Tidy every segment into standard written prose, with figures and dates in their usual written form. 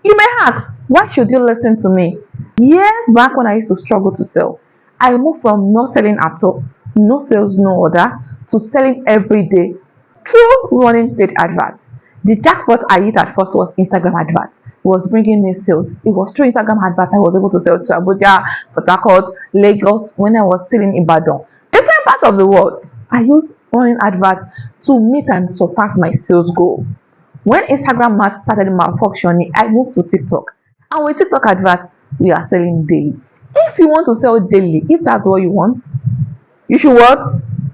You may ask, why should you listen to me? Years back when I used to struggle to sell, I moved from not selling at all, no sales, no order, to selling every day through running paid adverts. The jackpot I hit at first was Instagram adverts. It was bringing me sales. It was through Instagram adverts I was able to sell to Abuja, Port Harcourt, Lagos when I was still in Ibadan. Different parts of the world. I use running adverts to meet and surpass my sales goal. When Instagram ads started malfunctioning, I moved to TikTok. And with TikTok adverts, we are selling daily. If you want to sell daily, if that's what you want, you should what?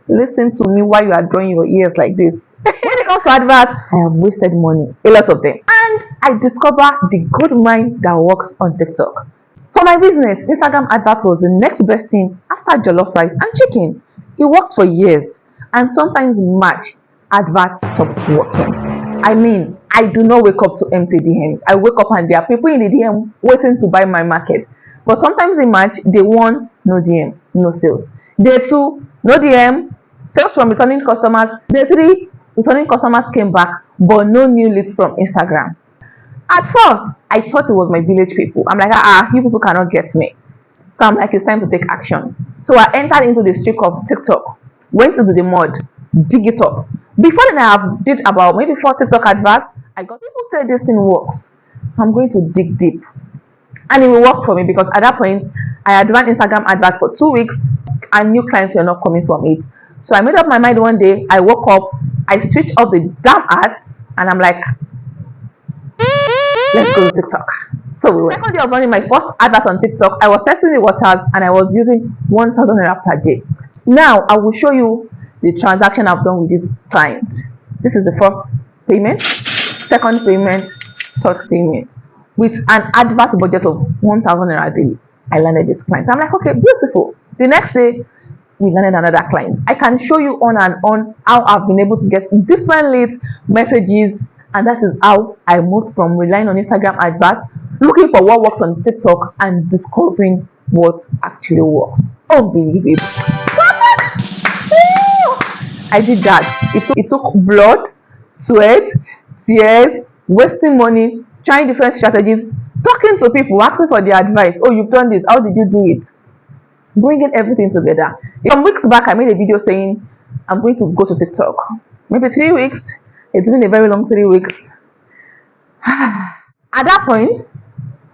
Listen to me while you are drawing your ears like this. When it comes to adverts, I have wasted money, a lot of them. And I discovered the good mind that works on TikTok. For my business, Instagram adverts was the next best thing after jollof rice and chicken. It worked for years. And sometimes in March, adverts stopped working. I mean, I do not wake up to empty DMs. I wake up and there are people in the DM waiting to buy my market. But sometimes in March, day 1, no DM, no sales. Day 2, no DM, sales from returning customers. Day 3, returning customers came back, but no new leads from Instagram. At first, I thought it was my village people. I'm like, you people cannot get me. So I'm like, it's time to take action. So I entered into the streak of TikTok, went into the mud, dig it up. Before then, I have did about maybe 4 TikTok adverts. I got people say this thing works. I'm going to dig deep. And it will work for me because at that point, I had run Instagram adverts for 2 weeks and new clients were not coming from it. So I made up my mind one day. I woke up, I switched off the damn ads, and I'm like, let's go to TikTok. So we went. Second day of running my first advert on TikTok, I was testing the waters and I was using 1,000 naira per day. Now I will show you the transaction I've done with this client. This is the first payment, second payment, third payment. With an advert budget of 1,000 naira daily, I landed this client. I'm like, okay, beautiful. The next day, we landed another client. I can show you on and on how I've been able to get different leads, messages, and that is how I moved from relying on Instagram adverts, looking for what works on TikTok, and discovering what actually works. Unbelievable. I did that. It took blood, sweat, tears, wasting money, trying different strategies, talking to people, asking for their advice. Oh, you've done this. How did you do it? Bringing everything together. Some weeks back, I made a video saying I'm going to go to TikTok. Maybe 3 weeks. It's been a very long 3 weeks. At that point,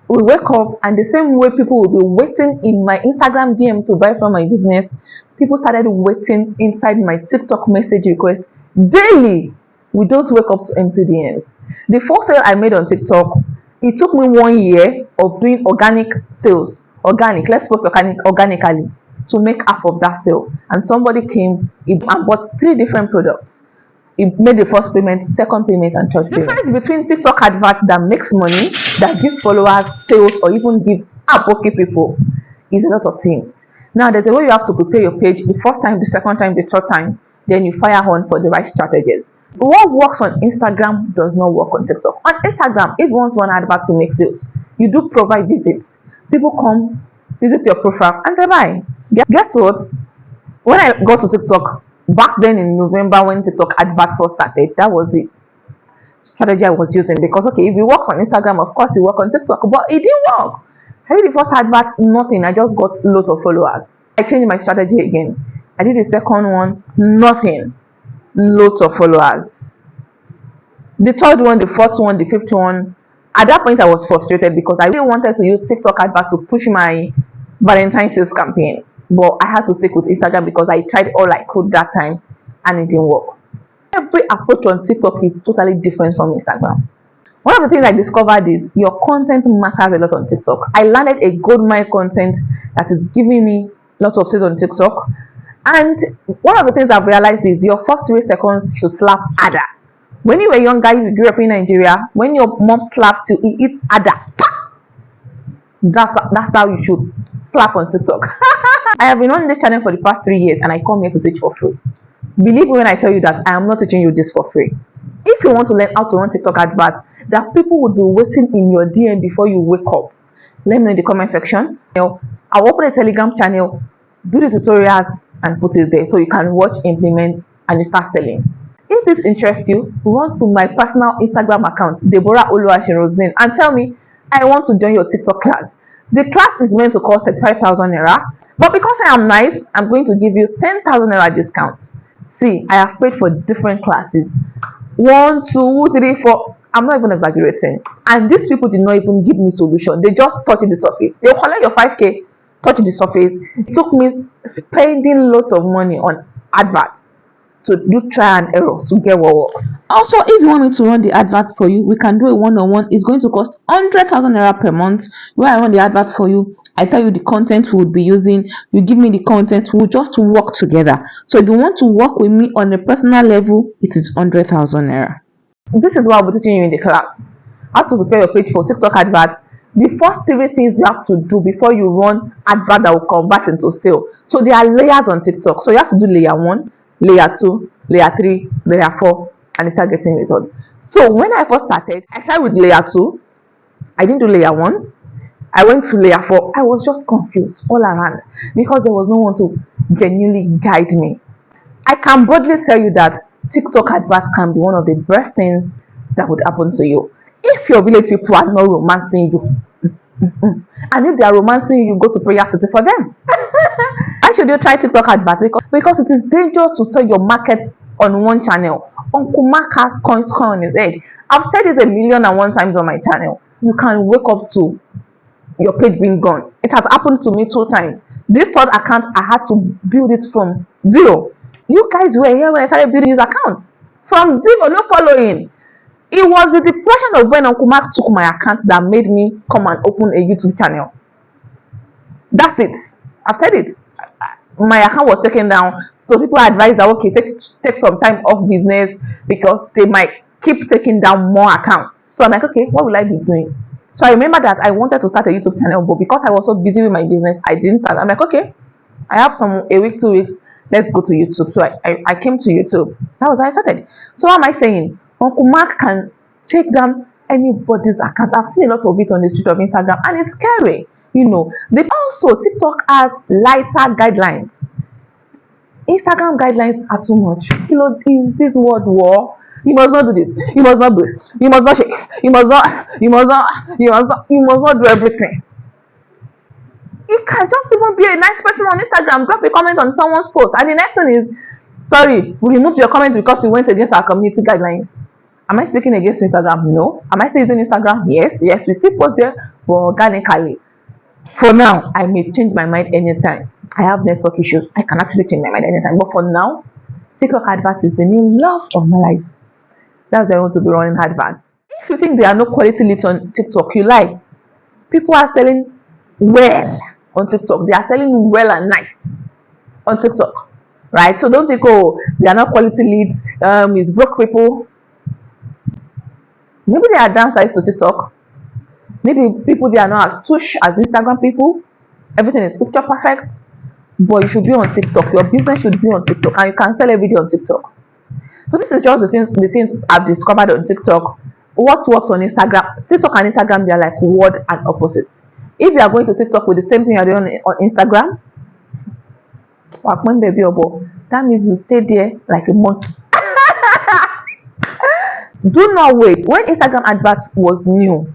we wake up and the same way people will be waiting in my Instagram DM to buy from my business, people started waiting inside my TikTok message request daily. We don't wake up to empty DMs. The first sale I made on TikTok, it took me 1 year of doing organic sales. Let's post organically to make half of that sale. And somebody came and bought 3 different products. It made the first payment, second payment, and third payment. The difference between TikTok adverts that makes money, that gives followers, sales, or even give okay people is a lot of things. Now, there's a way you have to prepare your page the first time, the second time, the third time, then you fire on for the right strategies. What works on Instagram does not work on TikTok. On Instagram, if you want one advert to make sales, you do provide visits. People come, visit your profile, and they buy. Guess what? When I got to TikTok, back then in November when TikTok adverts first started, that was the strategy I was using. Because, okay, if it works on Instagram, of course it works on TikTok, but it didn't work. I did the first advert, nothing. I just got loads of followers. I changed my strategy again. I did the second one, nothing. Loads of followers. The third one, the fourth one, the fifth one. At that point, I was frustrated because I really wanted to use TikTok advert to push my Valentine's sales campaign. But I had to stick with Instagram because I tried all I could that time and it didn't work. Every approach on TikTok is totally different from Instagram. One of the things I discovered is your content matters a lot on TikTok. I landed a gold mine content that is giving me lots of sales on TikTok. And one of the things I've realized is your first 3 seconds should slap harder. When you were younger, if you grew up in Nigeria, when your mom slaps you, it hits harder. That's how you should slap on TikTok. I have been on this channel for the past 3 years and I come here to teach for free. Believe me when I tell you that I am not teaching you this for free. If you want to learn how to run TikTok adverts, that people would be waiting in your DM before you wake up, let me know in the comment section. I'll open a Telegram channel, do the tutorials and put it there so you can watch, implement, and you start selling. If this interests you, run to my personal Instagram account, Deborah Oluwaseun Roselyn, and tell me I want to join your TikTok class. The class is meant to cost 35,000 naira, but because I am nice, I'm going to give you 10,000 naira discount. See, I have paid for different classes. 1, 2, 3, 4. I'm not even exaggerating. And these people did not even give me solution. They just touched the surface. They'll collect your 5K, touch the surface. It took me spending lots of money on adverts to do try and error to get what works. Also, if you want me to run the adverts for you, we can do a one-on-one. It's going to cost 100,000 naira per month. Where I run the adverts for you, I tell you the content we would be using, you give me the content, we'll just work together. So if you want to work with me on a personal level, it is 100,000 naira. This is what I'll be teaching you in the class. How to prepare your page for TikTok adverts. The first 3 things you have to do before you run advert that will convert into sale. So there are layers on TikTok. So you have to do layer 1, layer 2, layer 3, layer 4, and you start getting results. So when I first started, I started with layer 2. I didn't do layer 1. I went to layer 4. I was just confused all around because there was no one to genuinely guide me. I can boldly tell you that TikTok adverts can be one of the best things that would happen to you if your village people are not romancing you. And if they are romancing you, you go to prayer city for them. Why should you try TikTok adverts? Because it is dangerous to sell your market on one channel. Uncle Mark has coins on his head. I've said it 1,000,001 times on my channel. You can wake up to your page being gone. It has happened to me 2 times. This third account, I had to build it from zero. You guys were here when I started building this account. From zero, no following. It was the depression of when Uncle Mark took my account that made me come and open a YouTube channel. That's it. I've said it. My account was taken down. So people advise that, okay, take some time off business because they might keep taking down more accounts. So I'm like, okay, what will I be doing? So I remember that I wanted to start a YouTube channel, but because I was so busy with my business, I didn't start. I'm like, okay, I have a week, 2 weeks. Let's go to YouTube. So I came to YouTube. That was how I started. So what am I saying? Uncle Mark can take down anybody's account. I've seen a lot of it on the street of Instagram, and it's scary. You know, they also TikTok has lighter guidelines. Instagram guidelines are too much. You know, is this world war? You must not do this. You must not breathe. You must not shake. You must not do everything. You can just even be a nice person on Instagram, drop a comment on someone's post, and the next thing is, sorry, we removed your comment because you went against our community guidelines. Am I speaking against Instagram? No. Am I still using Instagram? Yes. We still post there, but organically. For now, I may change my mind anytime. I have network issues. I can actually change my mind anytime. But for now, TikTok adverts is the new love of my life. That's why I want to be running adverts. If you think there are no quality leads on TikTok, you lie. People are selling well on TikTok. They are selling well and nice on TikTok, right? So don't think, oh, they are not quality leads. It's broke people. Maybe there are downsides to TikTok. Maybe people they are not as tush as Instagram people. Everything is picture perfect. But you should be on TikTok. Your business should be on TikTok, and you can sell every day on TikTok. So this is just the things I've discovered on TikTok. What works on Instagram? TikTok and Instagram, they are like word and opposites. If you are going to TikTok with the same thing you're doing on Instagram, that means you stay there like a monkey. Do not wait. When Instagram adverts was new,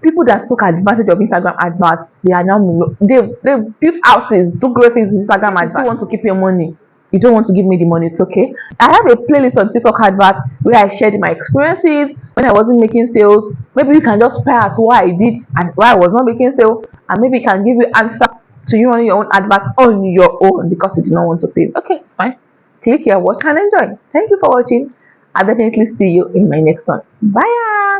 people that took advantage of Instagram adverts, they are now they built houses, do great things with Instagram adverts. You still want to keep your money. You don't want to give me the money, it's okay. I have a playlist on TikTok adverts where I shared my experiences when I wasn't making sales. Maybe you can just pair at what I did and why I was not making sales, and maybe it can give you answers to you running your own adverts on your own because you do not want to pay. Okay, it's fine. Click here, watch and enjoy. Thank you for watching. I'll definitely see you in my next one. Bye.